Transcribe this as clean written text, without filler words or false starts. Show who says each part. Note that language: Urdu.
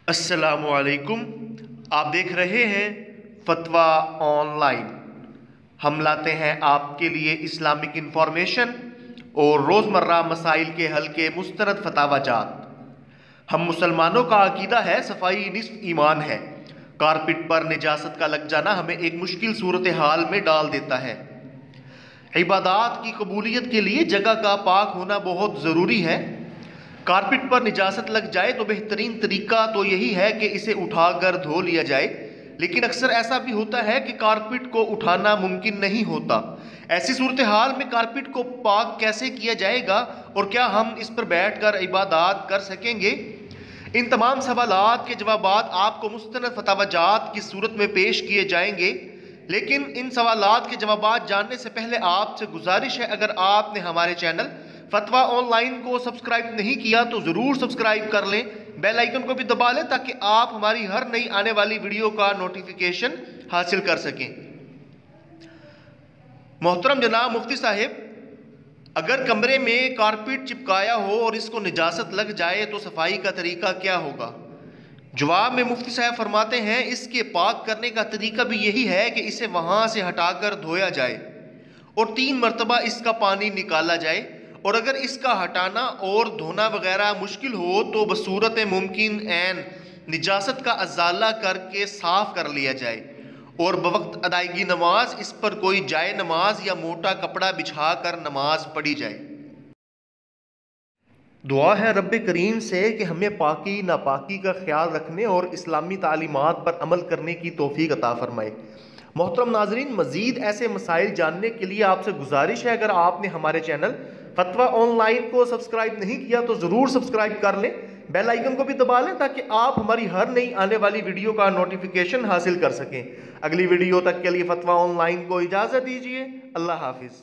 Speaker 1: السلام علیکم۔ آپ دیکھ رہے ہیں فتویٰ آن لائن۔ ہم لاتے ہیں آپ کے لیے اسلامک انفارمیشن اور روزمرہ مسائل کے حل کے مستند فتاوی جات۔ ہم مسلمانوں کا عقیدہ ہے صفائی نصف ایمان ہے۔ کارپٹ پر نجاست کا لگ جانا ہمیں ایک مشکل صورتحال میں ڈال دیتا ہے۔ عبادات کی قبولیت کے لیے جگہ کا پاک ہونا بہت ضروری ہے۔ کارپٹ پر نجاست لگ جائے تو بہترین طریقہ تو یہی ہے کہ اسے اٹھا کر دھو لیا جائے، لیکن اکثر ایسا بھی ہوتا ہے کہ کارپٹ کو اٹھانا ممکن نہیں ہوتا۔ ایسی صورتحال میں کارپٹ کو پاک کیسے کیا جائے گا اور کیا ہم اس پر بیٹھ کر عبادات کر سکیں گے؟ ان تمام سوالات کے جوابات آپ کو مستند فتاوی جات کی صورت میں پیش کیے جائیں گے، لیکن ان سوالات کے جوابات جاننے سے پہلے آپ سے گزارش ہے، اگر آپ نے ہمارے چینل فتویٰ آن لائن کو سبسکرائب نہیں کیا تو ضرور سبسکرائب کر لیں، بیل آئیکن کو بھی دبا لیں تاکہ آپ ہماری ہر نئی آنے والی ویڈیو کا نوٹیفیکیشن حاصل کر سکیں۔ محترم جناب مفتی صاحب، اگر کمرے میں کارپٹ چپکایا ہو اور اس کو نجاست لگ جائے تو صفائی کا طریقہ کیا ہوگا؟ جواب میں مفتی صاحب فرماتے ہیں، اس کے پاک کرنے کا طریقہ بھی یہی ہے کہ اسے وہاں سے ہٹا کر دھویا جائے اور 3 مرتبہ اس کا پانی نکالا جائے، اور اگر اس کا ہٹانا اور دھونا وغیرہ مشکل ہو تو بصورت ممکن عین نجاست کا ازالہ کر کے صاف کر لیا جائے اور بوقت ادائیگی نماز اس پر کوئی جائے نماز یا موٹا کپڑا بچھا کر نماز پڑھی جائے۔ دعا ہے رب کریم سے کہ ہمیں پاکی ناپاکی کا خیال رکھنے اور اسلامی تعلیمات پر عمل کرنے کی توفیق عطا فرمائے۔ محترم ناظرین، مزید ایسے مسائل جاننے کے لیے آپ سے گزارش ہے، اگر آپ نے ہمارے چینل فتویٰ آن لائن کو سبسکرائب نہیں کیا تو ضرور سبسکرائب کر لیں، بیل آئیکن کو بھی دبا لیں تاکہ آپ ہماری ہر نئی آنے والی ویڈیو کا نوٹیفیکیشن حاصل کر سکیں۔ اگلی ویڈیو تک کے لیے فتویٰ آن لائن کو اجازت دیجیے۔ اللہ حافظ۔